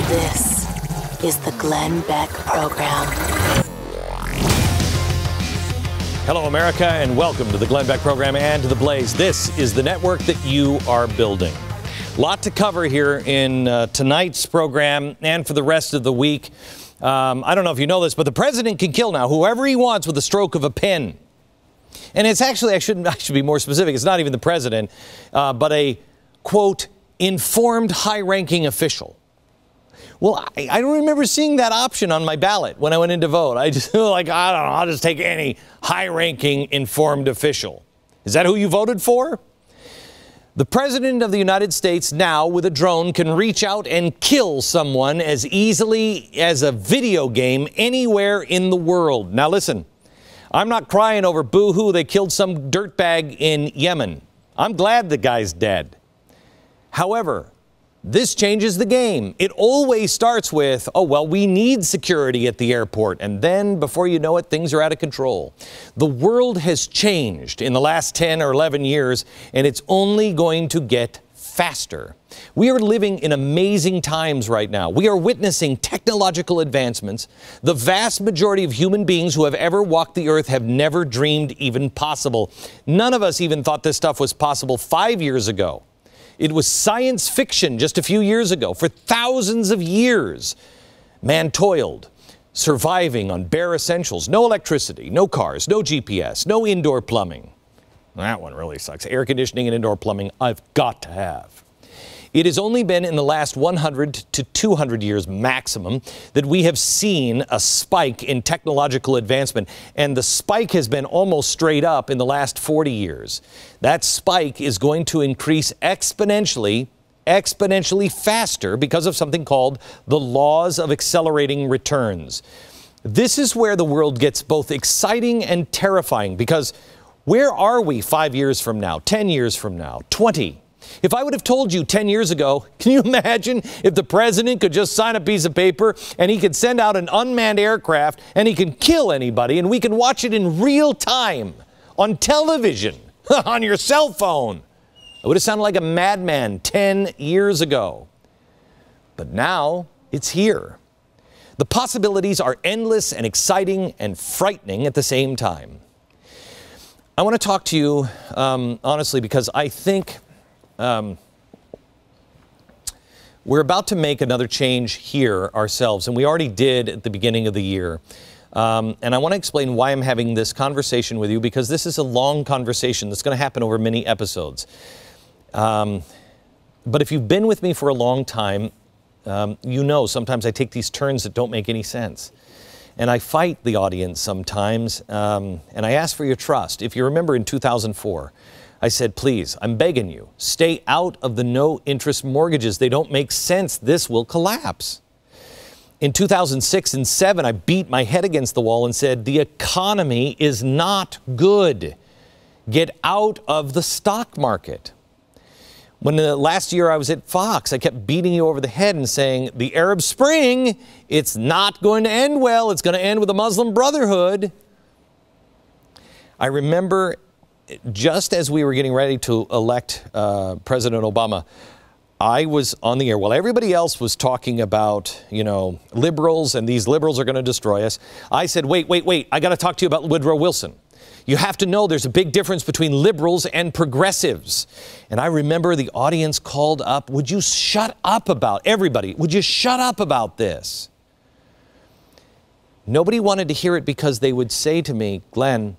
This is the Glenn Beck Program. Hello, America, and welcome to the Glenn Beck Program and to The Blaze. This is the network that you are building. Lot to cover here in tonight's program and for the rest of the week. I don't know if you know this, but the president can kill now whoever he wants with the stroke of a pen. And it's actually, I should be more specific, it's not even the president, but a, quote, informed high-ranking official. Well, I don't remember seeing that option on my ballot when I went in to vote. I just feel like, I don't know, I'll just take any high-ranking informed official. Is that who you voted for? The President of the United States now, with a drone, can reach out and kill someone as easily as a video game anywhere in the world. Now listen, I'm not crying over boo-hoo, they killed some dirtbag in Yemen. I'm glad the guy's dead. However, this changes the game. It always starts with, oh, well, we need security at the airport. And then, before you know it, things are out of control. The world has changed in the last 10 or 11 years, and it's only going to get faster. We are living in amazing times right now. We are witnessing technological advancements. The vast majority of human beings who have ever walked the earth have never dreamed even possible. None of us even thought this stuff was possible 5 years ago. It was science fiction just a few years ago. For thousands of years, man toiled, surviving on bare essentials. No electricity, no cars, no GPS, no indoor plumbing. That one really sucks. Air conditioning and indoor plumbing, I've got to have. It has only been in the last 100 to 200 years maximum that we have seen a spike in technological advancement, and the spike has been almost straight up in the last 40 years. That spike is going to increase exponentially faster because of something called the laws of accelerating returns. This is where the world gets both exciting and terrifying, because where are we 5 years from now, 10 years from now, 20? If I would have told you 10 years ago, can you imagine if the president could just sign a piece of paper and he could send out an unmanned aircraft and he can kill anybody and we can watch it in real time on television, on your cell phone? It would have sounded like a madman 10 years ago. But now it's here. The possibilities are endless and exciting and frightening at the same time. I want to talk to you honestly, because I think we're about to make another change here ourselves, and we already did at the beginning of the year. And I want to explain why I'm having this conversation with you, because this is a long conversation that's going to happen over many episodes. But if you've been with me for a long time, you know sometimes I take these turns that don't make any sense. And I fight the audience sometimes, and I ask for your trust. If you remember in 2004, I said, please, I'm begging you, stay out of the no-interest mortgages. They don't make sense. This will collapse. In 2006 and 2007, I beat my head against the wall and said, the economy is not good. Get out of the stock market. When the last year I was at Fox, I kept beating you over the head and saying, the Arab Spring, it's not going to end well. It's going to end with a Muslim Brotherhood. I remember just as we were getting ready to elect President Obama, I was on the air while everybody else was talking about, you know, liberals and these liberals are going to destroy us. I said, wait, I got to talk to you about Woodrow Wilson. You have to know there's a big difference between liberals and progressives. And I remember the audience called up, would you shut up about, everybody, would you shut up about this? Nobody wanted to hear it because they would say to me, Glenn,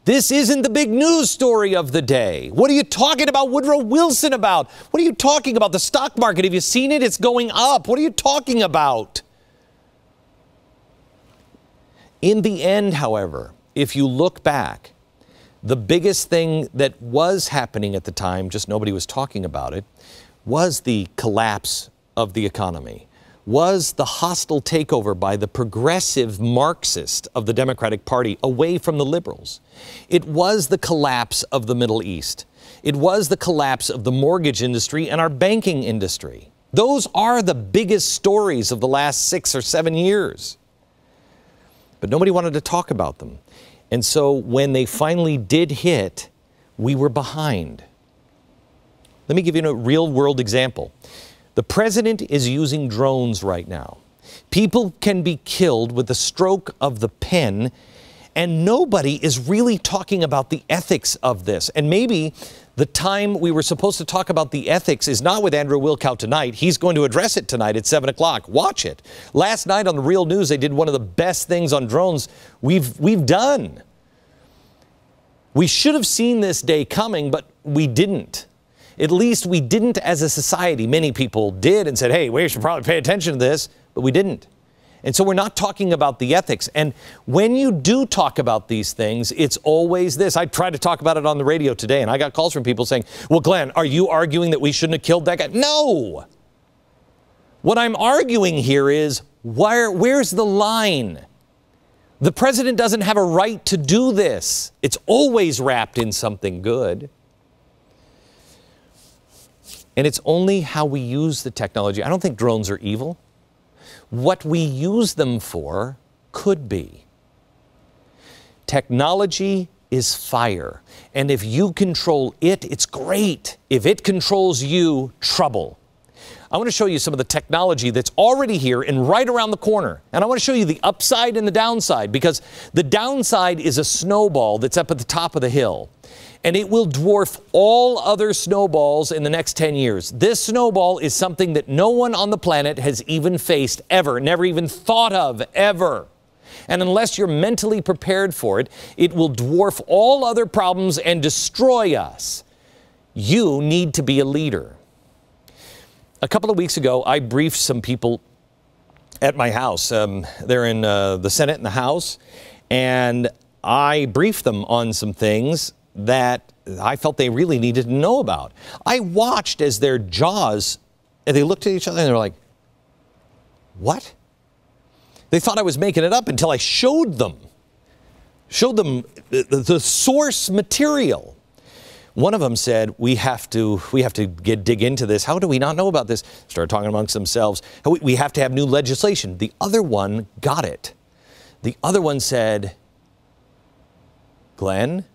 this isn't the big news story of the day. What are you talking about Woodrow Wilson about? What are you talking about? The stock market, have you seen it? It's going up. What are you talking about? In the end, however, if you look back, the biggest thing that was happening at the time, just nobody was talking about it, was the collapse of the economy, was the hostile takeover by the progressive Marxist of the Democratic Party away from the liberals. It was the collapse of the Middle East. It was the collapse of the mortgage industry and our banking industry. Those are the biggest stories of the last 6 or 7 years. But nobody wanted to talk about them. And so when they finally did hit, we were behind. Let me give you a real-world example. The president is using drones right now. People can be killed with the stroke of the pen, and nobody is really talking about the ethics of this. And maybe the time we were supposed to talk about the ethics is not with Andrew Wilkow tonight. He's going to address it tonight at 7 o'clock. Watch it. Last night on the Real News, they did one of the best things on drones we've done. We should have seen this day coming, but we didn't. At least we didn't as a society. Many people did and said, hey, we should probably pay attention to this, but we didn't. And so we're not talking about the ethics. And when you do talk about these things, it's always this. I tried to talk about it on the radio today, and I got calls from people saying, well, Glenn, are you arguing that we shouldn't have killed that guy? No. What I'm arguing here is, where's the line? The president doesn't have a right to do this. It's always wrapped in something good. And it's only how we use the technology. I don't think drones are evil. What we use them for could be. Technology is fire. And if you control it, it's great. If it controls you, trouble. I want to show you some of the technology that's already here and right around the corner. And I want to show you the upside and the downside, because the downside is a snowball that's up at the top of the hill. And it will dwarf all other snowballs in the next 10 years. This snowball is something that no one on the planet has even faced ever, never even thought of ever. And unless you're mentally prepared for it, it will dwarf all other problems and destroy us. You need to be a leader. A couple of weeks ago, I briefed some people at my house. They're in the Senate and the House, and I briefed them on some things that I felt they really needed to know about. I watched as their jaws, and they looked at each other and they're like, what? They thought I was making it up until I showed them the source material. One of them said, we have to dig into this. How do we not know about this? Started talking amongst themselves. We have to have new legislation. The other one got it. The other one said, Glenn,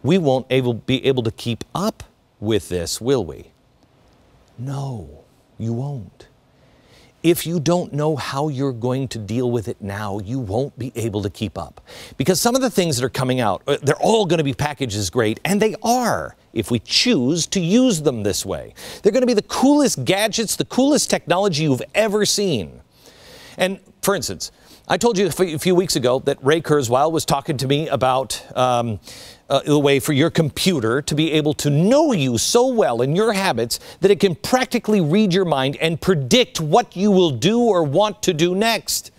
we won't be able to keep up with this, will we? No, you won't. If you don't know how you're going to deal with it now, you won't be able to keep up. Because some of the things that are coming out, they're all going to be packaged as great, and they are, if we choose to use them this way. They're going to be the coolest gadgets, the coolest technology you've ever seen. And, for instance, I told you a few weeks ago that Ray Kurzweil was talking to me about the way for your computer to be able to know you so well and your habits that it can practically read your mind and predict what you will do or want to do next.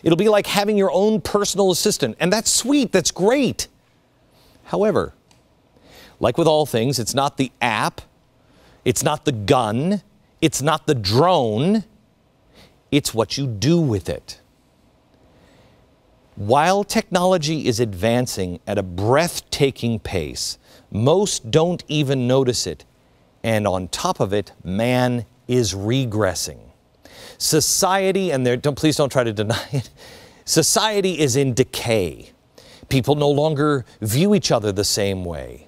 It'll be like having your own personal assistant, and that's sweet, that's great. However, like with all things, it's not the app, it's not the gun, it's not the drone, it's what you do with it. While technology is advancing at a breathtaking pace, most don't even notice it. And on top of it, man is regressing. Society, and please don't try to deny it, society is in decay. People no longer view each other the same way.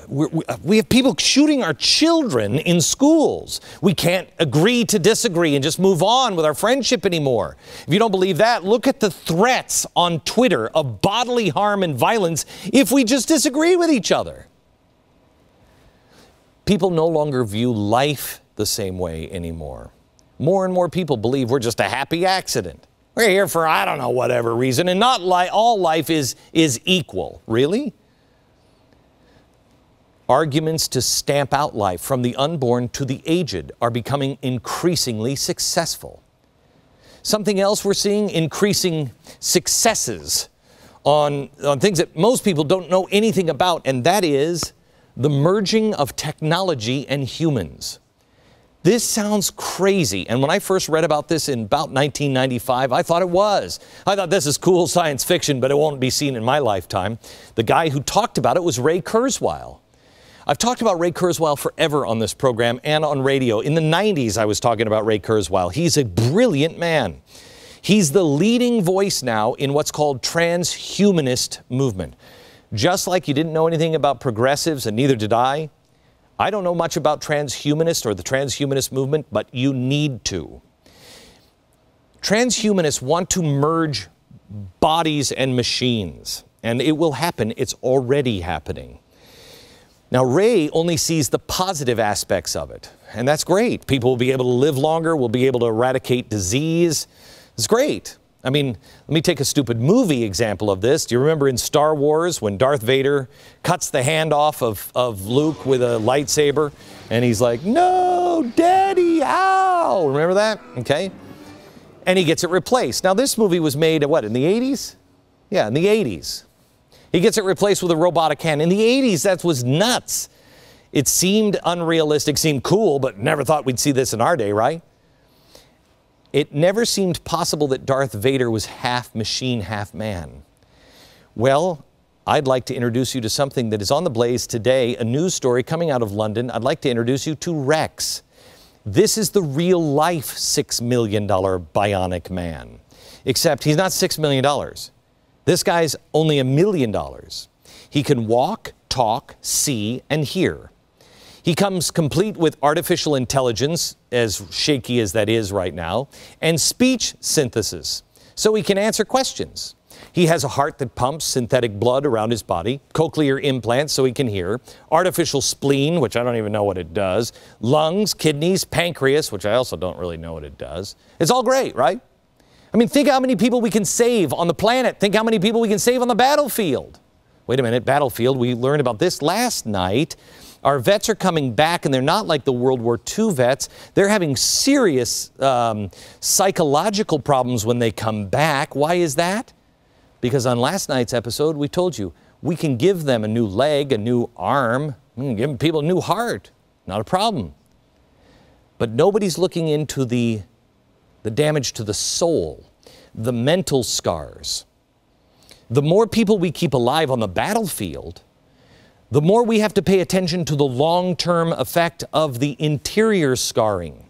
We have people shooting our children in schools. We can't agree to disagree and just move on with our friendship anymore. If you don't believe that, look at the threats on Twitter of bodily harm and violence if we just disagree with each other. People no longer view life the same way anymore. More and more people believe we're just a happy accident. We're here for, I don't know, whatever reason, and not all life is equal. Really? Arguments to stamp out life from the unborn to the aged are becoming increasingly successful. Something else we're seeing, increasing successes on things that most people don't know anything about, and that is the merging of technology and humans. This sounds crazy, and when I first read about this in about 1995, I thought it was. I thought this is cool science fiction, but it won't be seen in my lifetime. The guy who talked about it was Ray Kurzweil. I've talked about Ray Kurzweil forever on this program and on radio. In the 90s, I was talking about Ray Kurzweil. He's a brilliant man. He's the leading voice now in what's called transhumanist movement. Just like you didn't know anything about progressives, and neither did I don't know much about transhumanists or the transhumanist movement, but you need to. Transhumanists want to merge bodies and machines, and it will happen. It's already happening. Now, Ray only sees the positive aspects of it, and that's great. People will be able to live longer, will be able to eradicate disease. It's great. I mean, let me take a stupid movie example of this. Do you remember in Star Wars when Darth Vader cuts the hand off of Luke with a lightsaber? And he's like, "No, Daddy, ow!" Remember that? Okay. And he gets it replaced. Now, this movie was made, what, in the 80s? Yeah, in the 80s. He gets it replaced with a robotic hand. In the 80s, that was nuts. It seemed unrealistic, seemed cool, but never thought we'd see this in our day, right? It never seemed possible that Darth Vader was half machine, half man. Well, I'd like to introduce you to something that is on the Blaze today, a news story coming out of London. I'd like to introduce you to Rex. This is the real-life $6 million bionic man, except he's not $6 million. This guy's only $1 million. He can walk, talk, see, and hear. He comes complete with artificial intelligence, as shaky as that is right now, and speech synthesis, so he can answer questions. He has a heart that pumps synthetic blood around his body, cochlear implants so he can hear, artificial spleen, which I don't even know what it does, lungs, kidneys, pancreas, which I also don't really know what it does. It's all great, right? I mean, think how many people we can save on the planet. Think how many people we can save on the battlefield. Wait a minute, battlefield, we learned about this last night. Our vets are coming back, and they're not like the World War II vets. They're having serious psychological problems when they come back. Why is that? Because on last night's episode, we told you, we can give them a new leg, a new arm. We can give people a new heart. Not a problem. But nobody's looking into the damage to the soul, the mental scars. The more people we keep alive on the battlefield, the more we have to pay attention to the long-term effect of the interior scarring.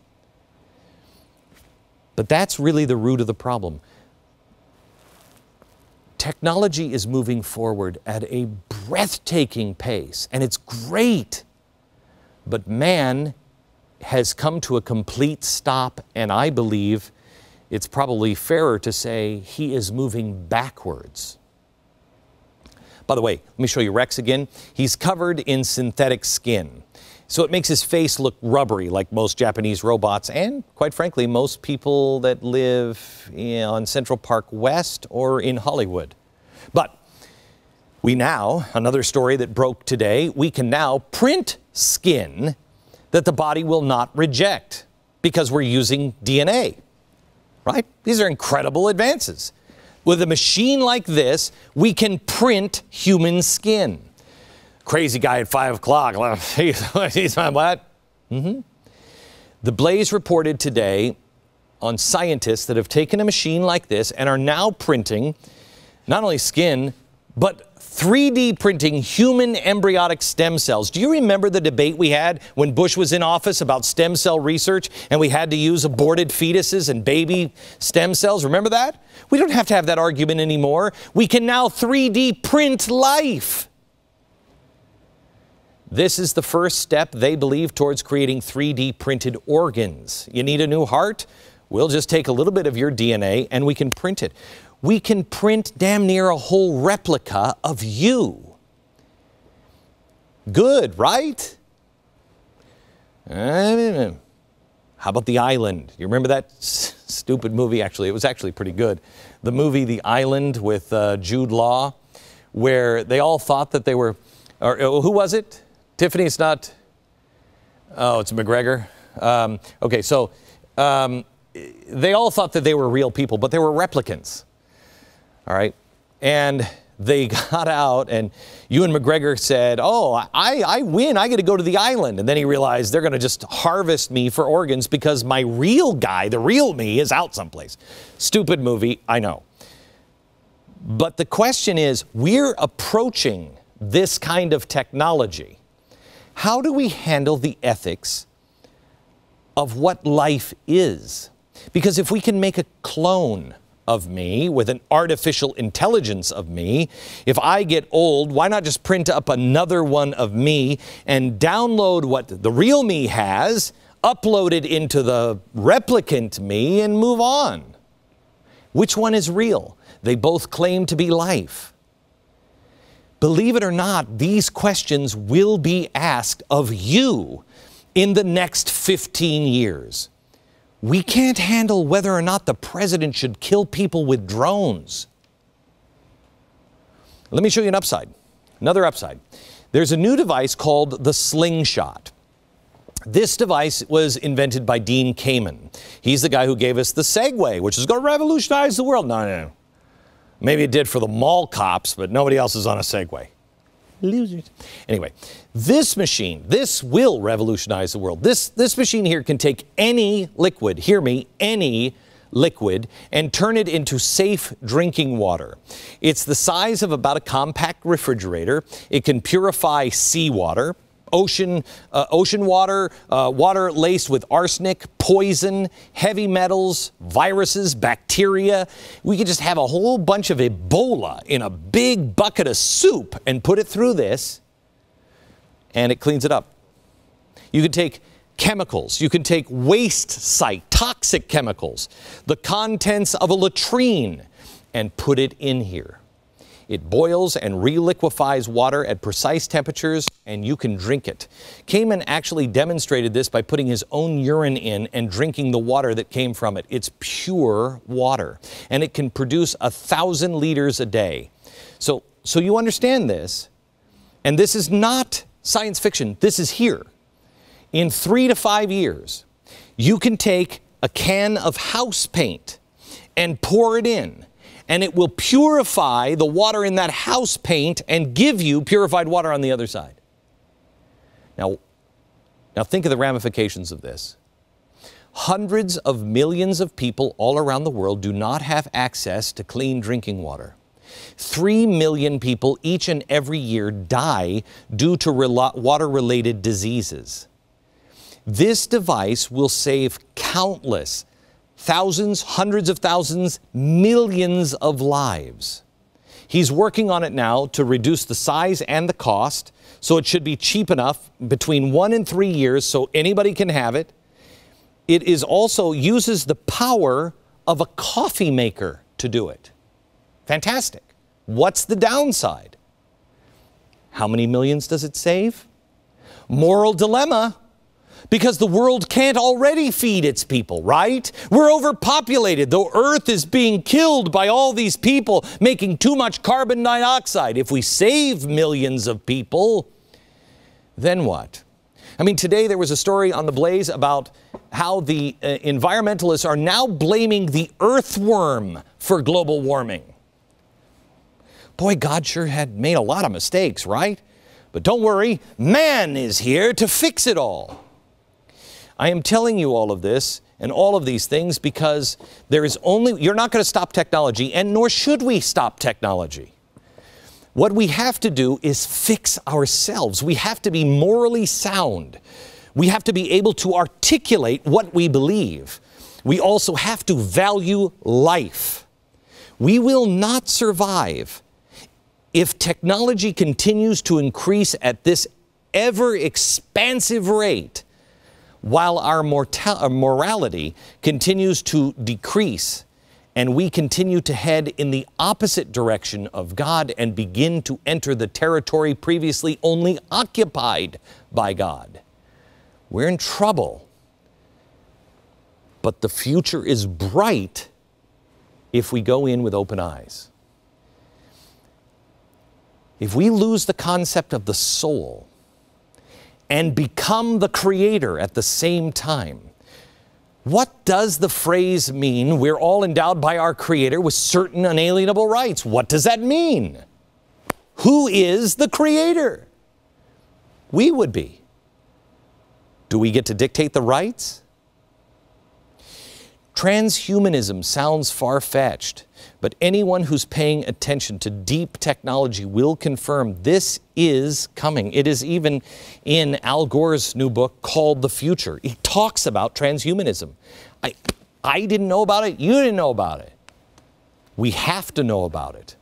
But that's really the root of the problem. Technology is moving forward at a breathtaking pace, and it's great. But man has come to a complete stop, and I believe it's probably fairer to say he is moving backwards. By the way, let me show you Rex again. He's covered in synthetic skin, so it makes his face look rubbery like most Japanese robots and, quite frankly, most people that live on Central Park West or in Hollywood. But we now, another story that broke today, we can now print skin that the body will not reject because we're using DNA, right? These are incredible advances. With a machine like this, we can print human skin. Crazy guy at 5 o'clock. He's my what? The Blaze reported today on scientists that have taken a machine like this and are now printing not only skin, but 3D printing human embryonic stem cells. Do you remember the debate we had when Bush was in office about stem cell research and we had to use aborted fetuses and baby stem cells? Remember that? We don't have to have that argument anymore. We can now 3D print life. This is the first step, they believe, towards creating 3D printed organs. You need a new heart? We'll just take a little bit of your DNA and we can print it. We can print damn near a whole replica of you. Good, right? How about The Island? You remember that stupid movie? Actually, it was actually pretty good. The movie The Island with Jude Law, where they all thought that they were, or who was it? Tiffany, it's not, oh, it's McGregor. Okay, so they all thought that they were real people, but they were replicants. All right, and they got out and Ewan McGregor said, oh, I win. I get to go to the island. And then he realized they're going to just harvest me for organs because my real guy, the real me, is out someplace. Stupid movie, I know. But the question is, we're approaching this kind of technology. How do we handle the ethics of what life is? Because if we can make a clone of me with an artificial intelligence of me, if I get old, why not just print up another one of me and download what the real me has, upload it into the replicant me, and move on? Which one is real? They both claim to be life. Believe it or not, these questions will be asked of you in the next 15 years. We can't handle whether or not the president should kill people with drones. Let me show you an upside, another upside. There's a new device called the slingshot. This device was invented by Dean Kamen. He's the guy who gave us the Segway, which is going to revolutionize the world. No. Maybe it did for the mall cops, but nobody else is on a Segway. Losers. Anyway, this machine, this will revolutionize the world. This machine here can take any liquid, hear me, any liquid, and turn it into safe drinking water. It's the size of about a compact refrigerator. It can purify seawater, ocean water, water laced with arsenic, poison, heavy metals, viruses, bacteria. We could just have a whole bunch of Ebola in a big bucket of soup and put it through this, and it cleans it up. You can take chemicals. You can take waste site, toxic chemicals, the contents of a latrine, and put it in here. It boils and reliquefies water at precise temperatures, and you can drink it. Kamen actually demonstrated this by putting his own urine in and drinking the water that came from it. It's pure water, and it can produce 1,000 liters a day. So you understand this, and this is not science fiction. This is here. In 3 to 5 years, you can take a can of house paint and pour it in, and it will purify the water in that house paint and give you purified water on the other side. Now think of the ramifications of this. Hundreds of millions of people all around the world do not have access to clean drinking water. 3 million people each and every year die due to water-related diseases. This device will save countless thousands, hundreds of thousands, millions of lives. He's working on it now to reduce the size and the cost, so it should be cheap enough between 1 and 3 years so anybody can have it. It is also uses the power of a coffee maker to do it. Fantastic. What's the downside? How many millions does it save? Moral dilemma. Because the world can't already feed its people, right? We're overpopulated. The earth is being killed by all these people making too much carbon dioxide. If we save millions of people, then what? I mean, today there was a story on The Blaze about how the environmentalists are now blaming the earthworm for global warming. Boy, God sure had made a lot of mistakes, right? But don't worry, man is here to fix it all. I am telling you all of this and all of these things because you're not going to stop technology, and nor should we stop technology. What we have to do is fix ourselves. We have to be morally sound. We have to be able to articulate what we believe. We also have to value life. We will not survive if technology continues to increase at this ever-expansive rate, while our morality continues to decrease and we continue to head in the opposite direction of God and begin to enter the territory previously only occupied by God. We're in trouble. But the future is bright if we go in with open eyes. If we lose the concept of the soul and become the creator at the same time, what does the phrase mean, we're all endowed by our Creator with certain unalienable rights? What does that mean? Who is the creator? We would be. Do we get to dictate the rights? Transhumanism sounds far-fetched, but anyone who's paying attention to deep technology will confirm this is coming. It is even in Al Gore's new book called The Future. He talks about transhumanism. I didn't know about it. You didn't know about it. We have to know about it.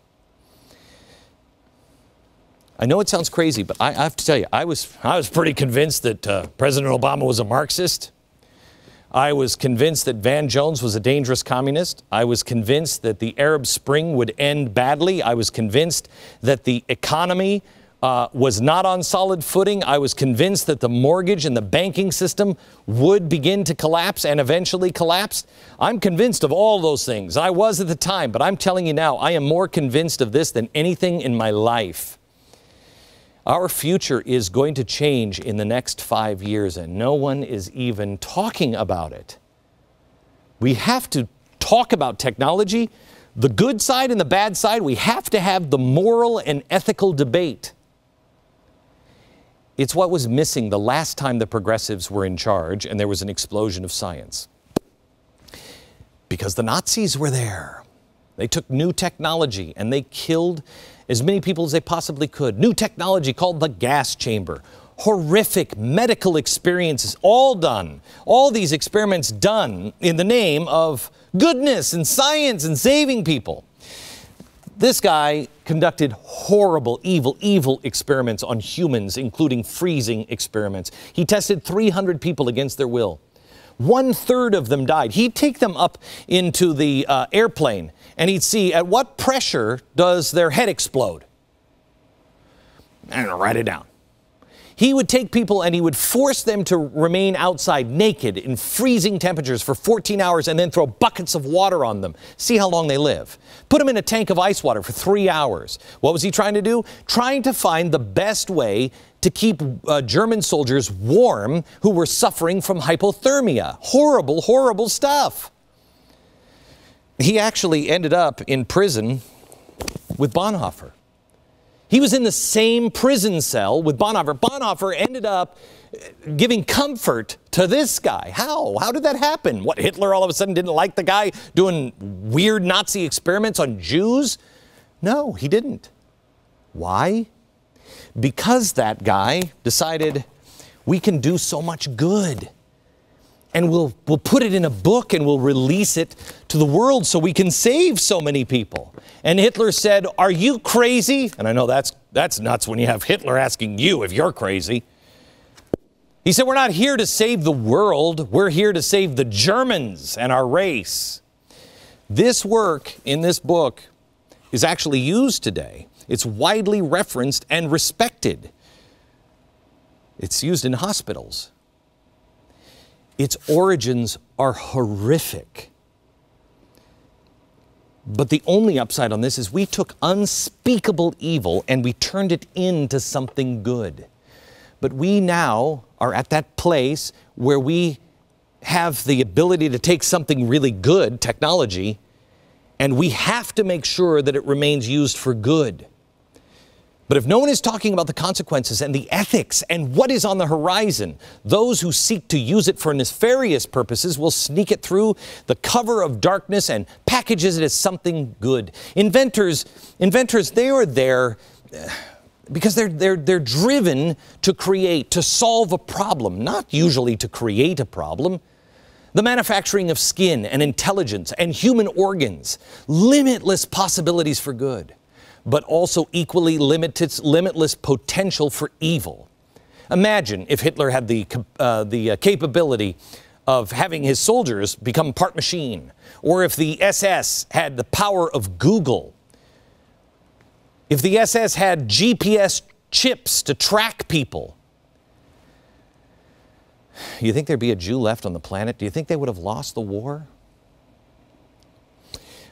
I know it sounds crazy, but I have to tell you, I was pretty convinced that President Obama was a Marxist. I was convinced that Van Jones was a dangerous communist. I was convinced that the Arab Spring would end badly. I was convinced that the economy was not on solid footing. I was convinced that the mortgage and the banking system would begin to collapse and eventually collapse. I'm convinced of all those things. I was at the time, but I'm telling you now, I am more convinced of this than anything in my life. Our future is going to change in the next 5 years, and no one is even talking about it. We have to talk about technology, the good side and the bad side. We have to have the moral and ethical debate. It's what was missing the last time the progressives were in charge and there was an explosion of science. Because the Nazis were there. They took new technology and they killed as many people as they possibly could. New technology called the gas chamber. Horrific medical experiences, all done. All these experiments done in the name of goodness and science and saving people. This guy conducted horrible, evil experiments on humans, including freezing experiments. He tested 300 people against their will. 1/3 of them died. He'd take them up into the airplane and he'd see at what pressure does their head explode. And write it down. He would take people and he would force them to remain outside naked in freezing temperatures for 14 hours and then throw buckets of water on them. See how long they live. Put them in a tank of ice water for 3 hours. What was he trying to do? Trying to find the best way to keep German soldiers warm who were suffering from hypothermia. Horrible, horrible stuff. He actually ended up in prison with Bonhoeffer. He was in the same prison cell with Bonhoeffer. Bonhoeffer ended up giving comfort to this guy. How? How did that happen? What, Hitler all of a sudden didn't like the guy doing weird Nazi experiments on Jews? No, he didn't. Why? Because that guy decided we can do so much good. And we'll put it in a book and we'll release it to the world so we can save so many people. And Hitler said, "Are you crazy?" And I know that's nuts when you have Hitler asking you if you're crazy. He said, "We're not here to save the world. We're here to save the Germans and our race." This work in this book is actually used today. It's widely referenced and respected. It's used in hospitals. Its origins are horrific. But the only upside on this is we took unspeakable evil and we turned it into something good. But we now are at that place where we have the ability to take something really good, technology, and we have to make sure that it remains used for good. But if no one is talking about the consequences and the ethics and what is on the horizon, those who seek to use it for nefarious purposes will sneak it through the cover of darkness and packages it as something good. Inventors, they are there because they're driven to create, to solve a problem, not usually to create a problem. The manufacturing of skin and intelligence and human organs, limitless possibilities for good, but also equally limitless potential for evil. Imagine if Hitler had the capability of having his soldiers become part machine, or if the SS had the power of Google, if the SS had GPS chips to track people. You think there'd be a Jew left on the planet? Do you think they would have lost the war?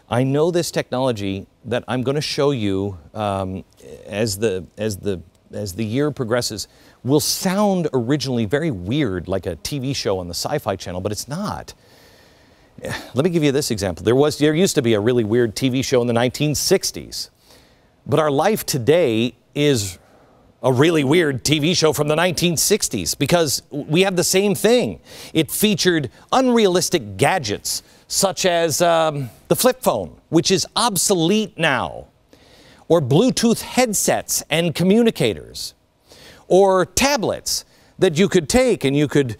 I know this technology that I'm going to show you as the year progresses will sound originally very weird, like a TV show on the Sci-Fi Channel, but it's not. Let me give you this example. There used to be a really weird TV show in the 1960s But our life today is a really weird TV show from the 1960s because we have the same thing. It featured unrealistic gadgets such as the flip phone, which is obsolete now, or Bluetooth headsets and communicators, or tablets that you could take and you could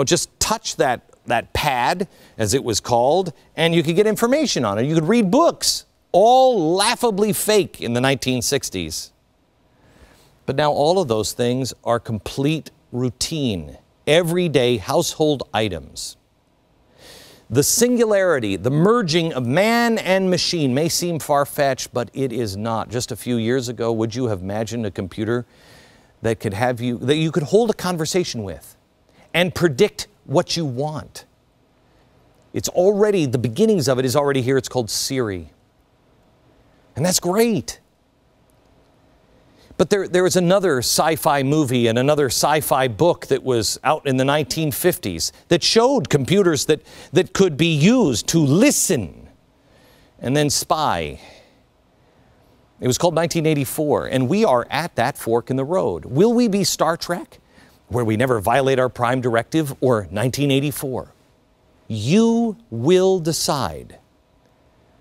just touch that pad, as it was called, and you could get information on it. You could read books, all laughably fake in the 1960s. But now all of those things are complete routine, everyday household items. The singularity, the merging of man and machine may seem far-fetched, but it is not. Just a few years ago, would you have imagined a computer that could have you, that you could hold a conversation with and predict what you want? It's already, the beginnings of it is already here. It's called Siri. And that's great. But there was another sci-fi movie and another sci-fi book that was out in the 1950s that showed computers that could be used to listen and then spy. It was called 1984, and we are at that fork in the road. Will we be Star Trek, where we never violate our prime directive, or 1984? You will decide.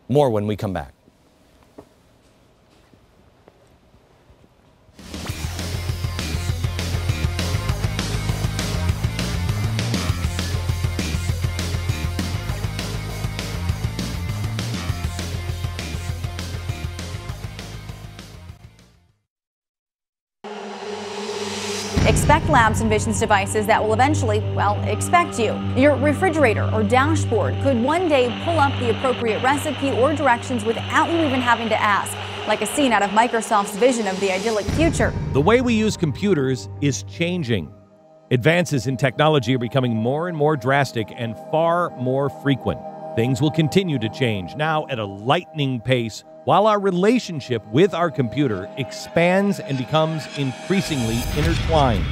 More when we come back. Expect Labs envisions devices that will eventually, well, expect you. Your refrigerator or dashboard could one day pull up the appropriate recipe or directions without you even having to ask, like a scene out of Microsoft's vision of the idyllic future. The way we use computers is changing. Advances in technology are becoming more and more drastic and far more frequent. Things will continue to change, now at a lightning pace, while our relationship with our computer expands and becomes increasingly intertwined.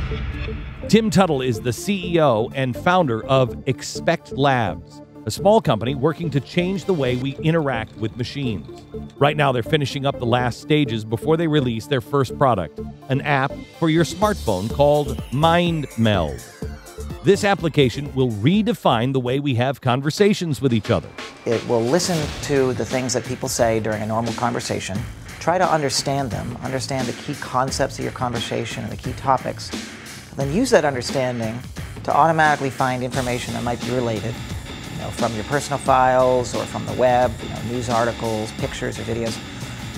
Tim Tuttle is the CEO and founder of Expect Labs, a small company working to change the way we interact with machines. Right now, they're finishing up the last stages before they release their first product, an app for your smartphone called MindMeld. This application will redefine the way we have conversations with each other. It will listen to the things that people say during a normal conversation, try to understand them, understand the key concepts of your conversation and the key topics, and then use that understanding to automatically find information that might be related, from your personal files or from the web, news articles, pictures or videos,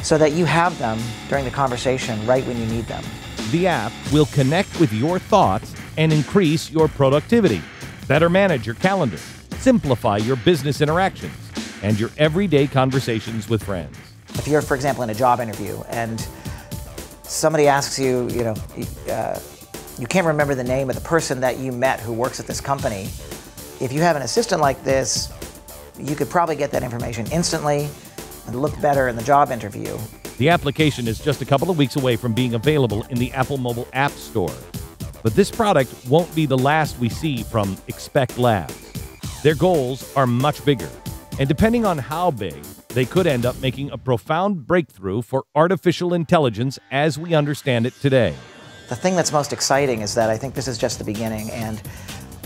so that you have them during the conversation right when you need them. The app will connect with your thoughts and increase your productivity, better manage your calendar, simplify your business interactions, and your everyday conversations with friends. If you're, for example, in a job interview and somebody asks you, you can't remember the name of the person that you met who works at this company, if you have an assistant like this, you could probably get that information instantly and look better in the job interview. The application is just a couple of weeks away from being available in the Apple Mobile App Store. But this product won't be the last we see from Expect Labs. Their goals are much bigger, and depending on how big, they could end up making a profound breakthrough for artificial intelligence as we understand it today. The thing that's most exciting is that I think this is just the beginning, and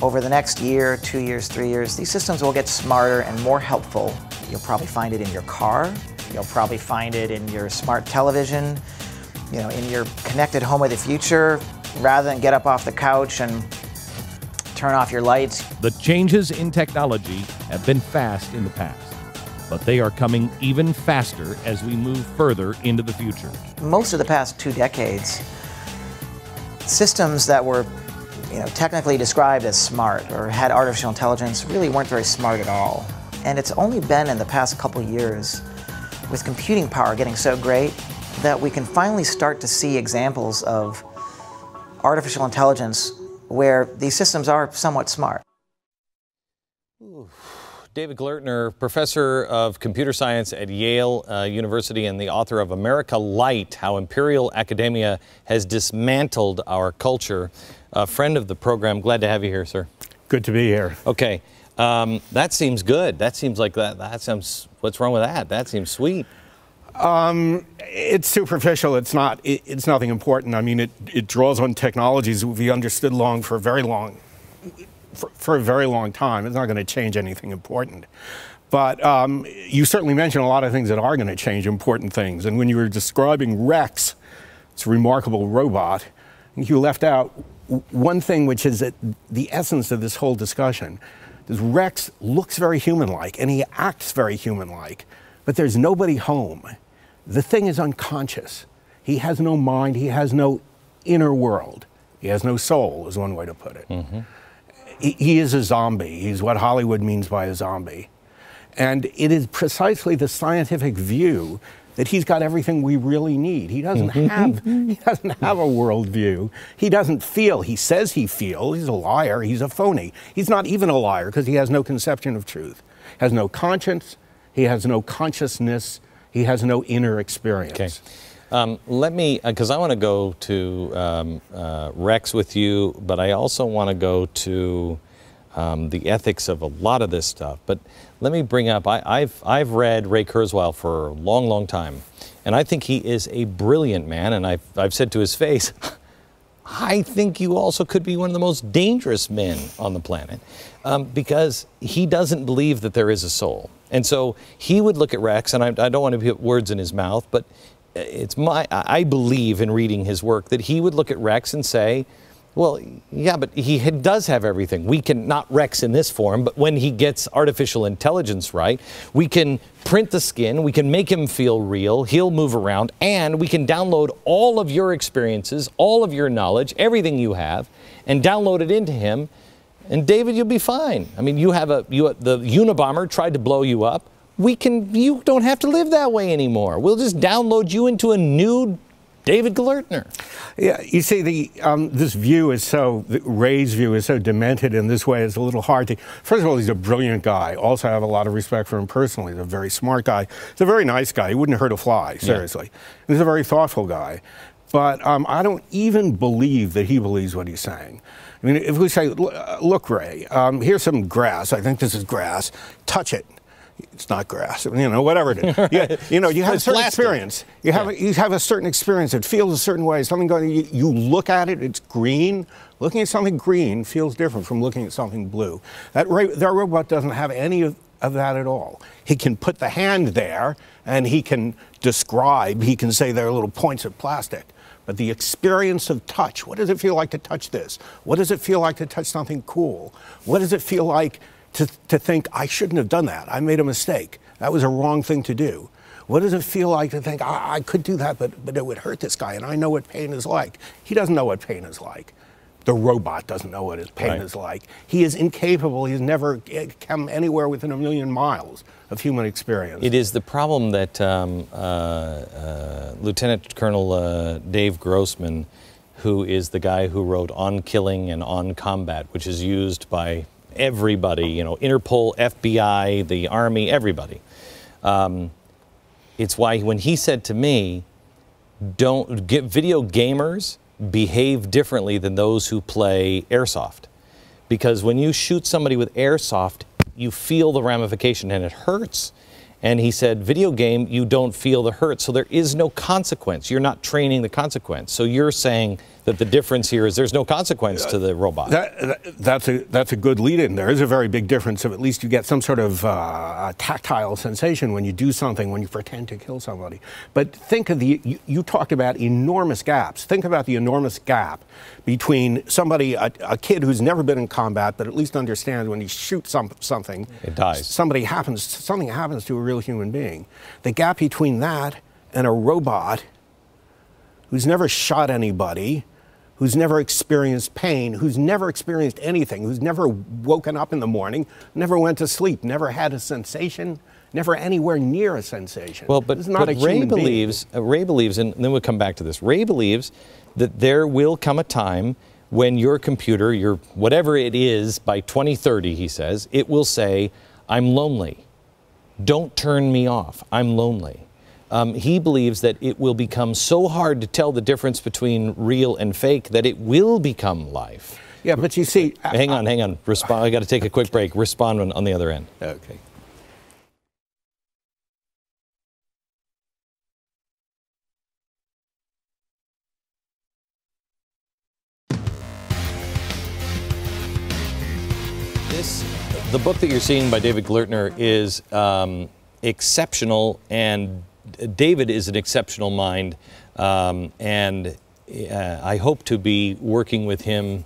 over the next year, 2 years, 3 years, these systems will get smarter and more helpful. You'll probably find it in your car, you'll probably find it in your smart television, in your connected home of the future. Rather than get up off the couch and turn off your lights. The changes in technology have been fast in the past, but they are coming even faster as we move further into the future. Most of the past 2 decades, systems that were technically described as smart or had artificial intelligence really weren't very smart at all. And it's only been in the past couple years, with computing power getting so great, that we can finally start to see examples of artificial intelligence where these systems are somewhat smart. David Glertner, professor of computer science at Yale University and the author of America Light, How Imperial Academia Has Dismantled Our Culture. A friend of the program. Glad to have you here, sir. Good to be here. Okay. That seems good. That seems like that sounds, what's wrong with that? That seems sweet. It's superficial. It's not. It's nothing important. I mean, it draws on technologies that we understood for a very long time. It's not going to change anything important. But you certainly mentioned a lot of things that are going to change important things. And when you were describing Rex, it's a remarkable robot, you left out one thing, which is the essence of this whole discussion. Is Rex looks very human-like, and he acts very human-like, but there's nobody home. The thing is unconscious. He has no mind. He has no inner world. He has no soul, is one way to put it. Mm-hmm. He is a zombie. He's what Hollywood means by a zombie. And it is precisely the scientific view that he's got everything we really need. He doesn't have a worldview. He doesn't feel. He says he feels. He's a liar. He's a phony. He's not even a liar because he has no conception of truth. Has no conscience. He has no consciousness. He has no inner experience. Okay. Let me, because I want to go to Rex with you, but I also want to go to the ethics of a lot of this stuff. But let me bring up, I've read Ray Kurzweil for a long, long time, and I think he is a brilliant man, and I've said to his face, I think you also could be one of the most dangerous men on the planet, because he doesn't believe that there is a soul. And so he would look at Rex, and I don't want to put words in his mouth, but I believe in reading his work that he would look at Rex and say, well, yeah, but he does have everything. We can, not Rex in this form, but when he gets artificial intelligence right, we can print the skin, we can make him feel real, he'll move around, and we can download all of your experiences, all of your knowledge, everything you have, and download it into him. And David, you'll be fine. I mean, the Unabomber tried to blow you up. You don't have to live that way anymore. We'll just download you into a new David Gellertner. Yeah, you see, this view is Ray's view is so demented in this way, it's a little hard to, first of all, he's a brilliant guy. Also, I have a lot of respect for him personally. He's a very smart guy. He's a very nice guy. He wouldn't hurt a fly, seriously. Yeah. He's a very thoughtful guy. But I don't even believe that he believes what he's saying. I mean, if we say, look, Ray, here's some grass. I think this is grass. Touch it. It's not grass, whatever it is. You have a certain experience. You have a certain experience. It feels a certain way. Something going. You look at it. It's green. Looking at something green feels different from looking at something blue. That robot doesn't have any of that at all. He can put the hand there, and he can describe. He can say there are little points of plastic. But the experience of touch. What does it feel like to touch this? What does it feel like to touch something cool? What does it feel like to think, I shouldn't have done that. I made a mistake. That was a wrong thing to do. What does it feel like to think, I could do that, but it would hurt this guy, and I know what pain is like. He doesn't know what pain is like. The robot doesn't know what his pain is like. He is incapable. He's never come anywhere within a million miles of human experience. It is the problem that Lieutenant Colonel Dave Grossman, who is the guy who wrote On Killing and On Combat, which is used by everybody, Interpol, FBI, the Army, everybody. It's why when he said to me, video gamers behave differently than those who play airsoft. Because when you shoot somebody with airsoft, you feel the ramification and it hurts. And he said, video game, you don't feel the hurt, so there is no consequence. You're not training the consequence. So you're saying that the difference here is there's no consequence to the robot. That's a good lead-in. There is a very big difference of at least you get some sort of tactile sensation when you do something, when you pretend to kill somebody. But think of you talked about enormous gaps. Think about the enormous gap between somebody, a kid who's never been in combat, but at least understands when he shoots something, it dies. Something happens to a real human being. The gap between that and a robot who's never shot anybody, who's never experienced pain, who's never experienced anything, who's never woken up in the morning, never went to sleep, never had a sensation, never anywhere near a sensation. Well, but Ray believes, and then we'll come back to this, Ray believes that there will come a time when your computer, your whatever it is, by 2030, he says, it will say, I'm lonely. Don't turn me off. I'm lonely. He believes that it will become so hard to tell the difference between real and fake that it will become life. Yeah, but you see... Hang on. Respond. I got to take a quick break. Respond on the other end. Okay. The book that you're seeing by David Glertner is exceptional, and David is an exceptional mind, and I hope to be working with him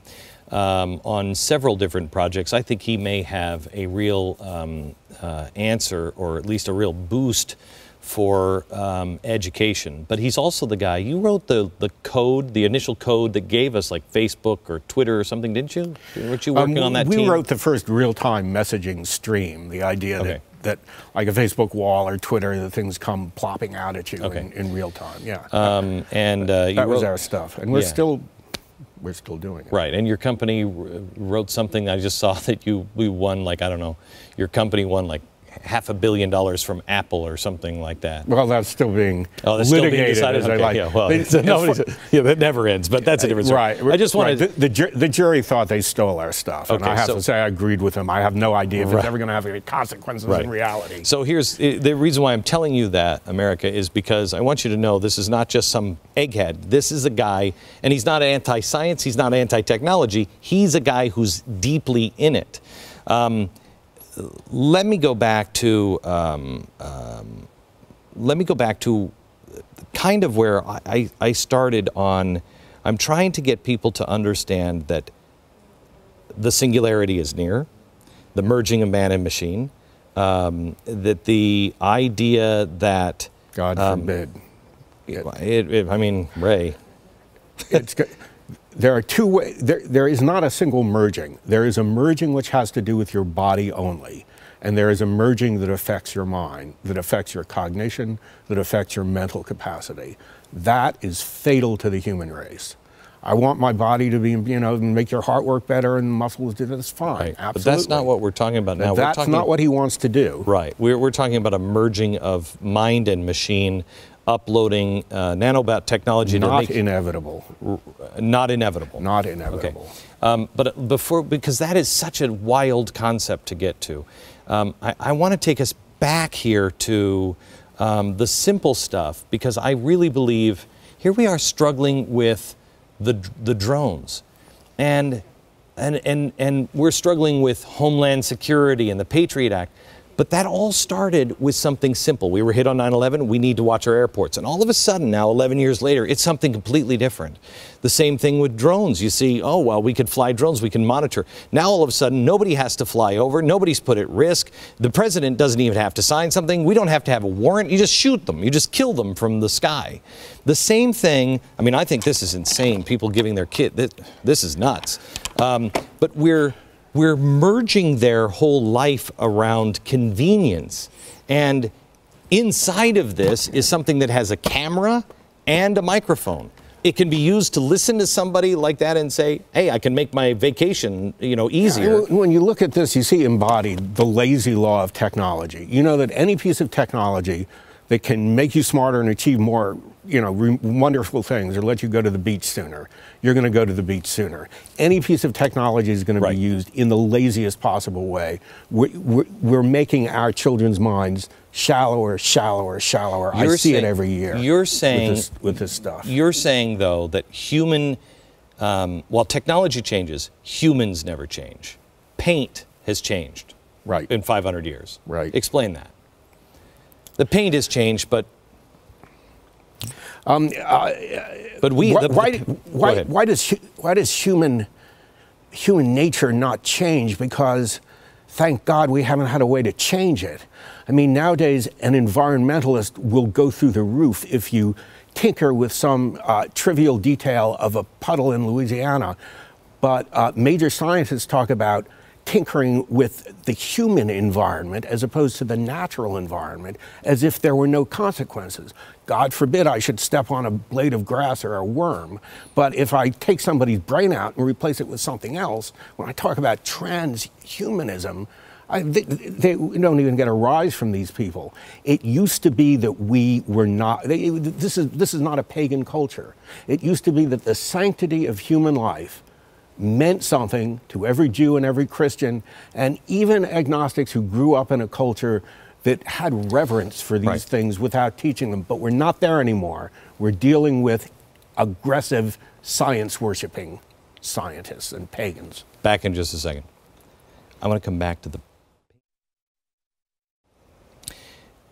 on several different projects. I think he may have a real answer, or at least a real boost for education. But he's also the guy, you wrote the code, the initial code that gave us like Facebook or Twitter or something, didn't you? Weren't you working on that team? We wrote the first real-time messaging stream, the idea that like a Facebook wall or Twitter, the things come plopping out at you in real time. Yeah. That was our stuff. And we're still doing it. Right, and your company wrote something, I just saw that we won, like, I don't know, your company won like $500 million from Apple or something like that. Well, that's still being litigated. Still being decided? As I like. Yeah, well, that never ends, but that's a different story. Right. I just wanted the jury thought they stole our stuff, and I have to say I agreed with them. I have no idea if it's ever going to have any consequences in reality. So here's the reason why I'm telling you that, America, is because I want you to know this is not just some egghead. This is a guy, and he's not anti-science, he's not anti-technology. He's a guy who's deeply in it. Let me go back to kind of where I started on. I'm trying to get people to understand that the singularity is near, the merging of man and machine, that the idea that God forbid. I mean, Ray. There are two ways. There is not a single merging. There is a merging which has to do with your body only. And there is a merging that affects your mind, that affects your cognition, that affects your mental capacity. That is fatal to the human race. I want my body to be, make your heart work better and muscles do that. That's fine, right. absolutely. But that's not what we're talking about now. That's not what he wants to do. Right. We're talking about a merging of mind and machine, uploading nanobot technology. Not inevitable. Not inevitable. Not inevitable. Okay. But because that is such a wild concept to get to, I want to take us back here to the simple stuff, because I really believe here we are struggling with the drones, and we're struggling with Homeland Security and the Patriot Act. But that all started with something simple. We were hit on 9/11, we need to watch our airports. And all of a sudden now, 11 years later, it's something completely different. The same thing with drones. You see, oh, well, we could fly drones, we can monitor. Now all of a sudden, nobody has to fly over, nobody's put at risk. The president doesn't even have to sign something. We don't have to have a warrant. You just shoot them. You just kill them from the sky. The same thing, I mean, I think this is insane. People giving their kid, this is nuts. But we're merging their whole life around convenience. And inside of this is something that has a camera and a microphone. It can be used to listen to somebody like that and say, hey, I can make my vacation, easier. Yeah, when you look at this, you see embodied the lazy law of technology. You know that any piece of technology that can make you smarter and achieve more, wonderful things, or let you go to the beach sooner, you're going to go to the beach sooner. Any piece of technology is going to be used in the laziest possible way. We're making our children's minds shallower, shallower, shallower. I see it every year. You're saying with this stuff. You're saying, though, that while technology changes, humans never change. Paint has changed. Right. In 500 years. Right. Explain that. The paint has changed, but why does human nature not change? Because thank God we haven't had a way to change it. I mean, nowadays an environmentalist will go through the roof if you tinker with some trivial detail of a puddle in Louisiana. But major scientists talk about tinkering with the human environment as opposed to the natural environment, as if there were no consequences. God forbid I should step on a blade of grass or a worm, but if I take somebody's brain out and replace it with something else, when I talk about transhumanism, they don't even get a rise from these people. It used to be that we were not, this is not a pagan culture. It used to be that the sanctity of human life meant something to every Jew and every Christian, and even agnostics who grew up in a culture that had reverence for these things without teaching them. But we're not there anymore. We're dealing with aggressive science-worshiping scientists and pagans. Back in just a second. I want to come back to the.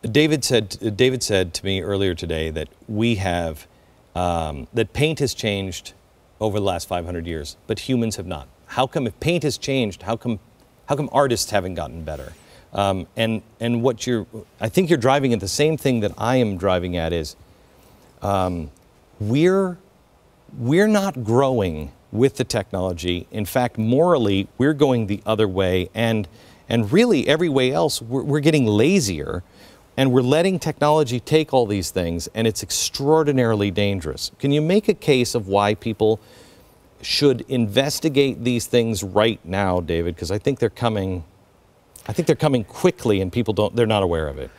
David said to me earlier today that we have that paint has changed over the last 500 years, but humans have not. How come if paint has changed? How come artists haven't gotten better? And what I think you're driving at the same thing that I am driving at is we're not growing with the technology. In fact, morally, we're going the other way, and really every way else, we're getting lazier, and we're letting technology take all these things, and it's extraordinarily dangerous. Can you make a case of why people should investigate these things right now, David? Because I think they're coming. I think they're coming quickly, and they're not aware of it.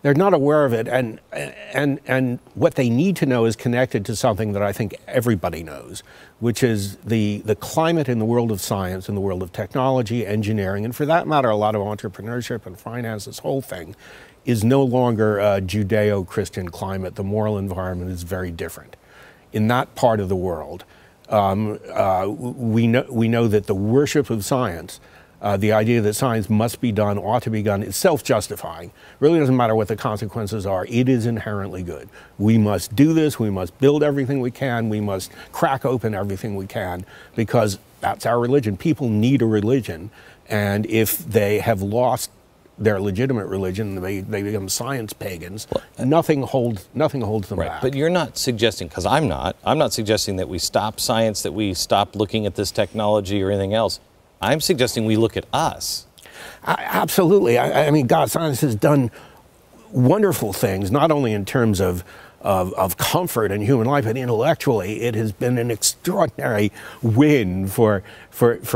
They're not aware of it, and what they need to know is connected to something that I think everybody knows, which is the climate in the world of science, in the world of technology, engineering, and for that matter, a lot of entrepreneurship and finance, this whole thing is no longer a Judeo-Christian climate. The moral environment is very different. In that part of the world, we know that the worship of science, the idea that science must be done, ought to be done, is self-justifying. Really doesn't matter what the consequences are. It is inherently good. We must do this. We must build everything we can. We must crack open everything we can, because that's our religion. People need a religion, and if they have lost their legitimate religion, they become science pagans. Nothing holds them back. But you're not suggesting, because I'm not suggesting that we stop science, that we stop looking at this technology or anything else. I'm suggesting we look at us. Absolutely. I mean, God, science has done wonderful things, not only in terms of comfort in human life, but intellectually, it has been an extraordinary win for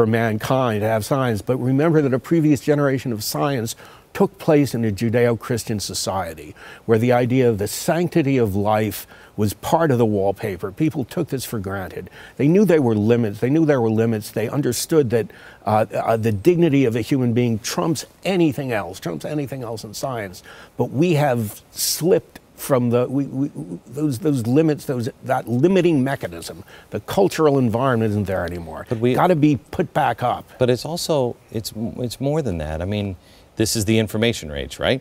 mankind to have science. But remember that a previous generation of science took place in a Judeo-Christian society, where the idea of the sanctity of life was part of the wallpaper. People took this for granted. They knew there were limits. They knew there were limits. They understood that the dignity of a human being trumps anything else in science. But we have slipped from those limits, that limiting mechanism. The cultural environment isn't there anymore. But we got to be put back up. But it's also, it's more than that. I mean, this is the information age, right?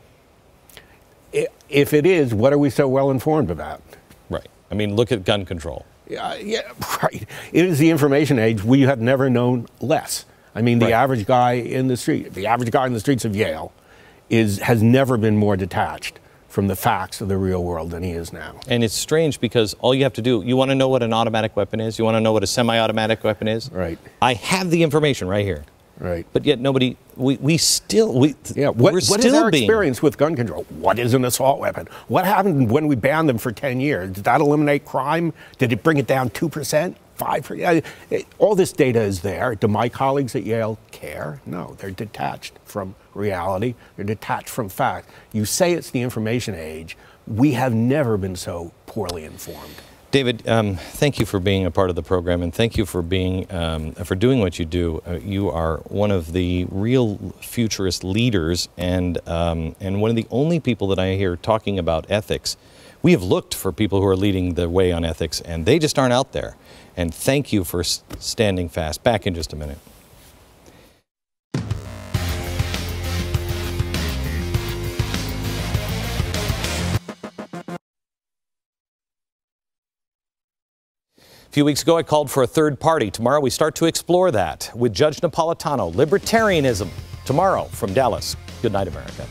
If it is, what are we so well informed about? Right. I mean, look at gun control. Yeah, right. It is the information age. We have never known less. I mean, the average guy in the streets of Yale has never been more detached from the facts of the real world than he is now. And it's strange because all you have to do, you want to know what an automatic weapon is? You want to know what a semi-automatic weapon is? Right. I have the information right here. Right. But yet nobody, we're still what is our experience with gun control? What is an assault weapon? What happened when we banned them for 10 years? Did that eliminate crime? Did it bring it down 2%? 5%? All this data is there. Do my colleagues at Yale care? No, they're detached from reality. They're detached from fact. You say it's the information age. We have never been so poorly informed. David, thank you for being a part of the program, and thank you for being for doing what you do. You are one of the real futurist leaders, and one of the only people that I hear talking about ethics. We have looked for people who are leading the way on ethics, and they just aren't out there. And thank you for standing fast. Back in just a minute. A few weeks ago, I called for a third party. Tomorrow, we start to explore that with Judge Napolitano. Libertarianism, tomorrow from Dallas. Good night, America.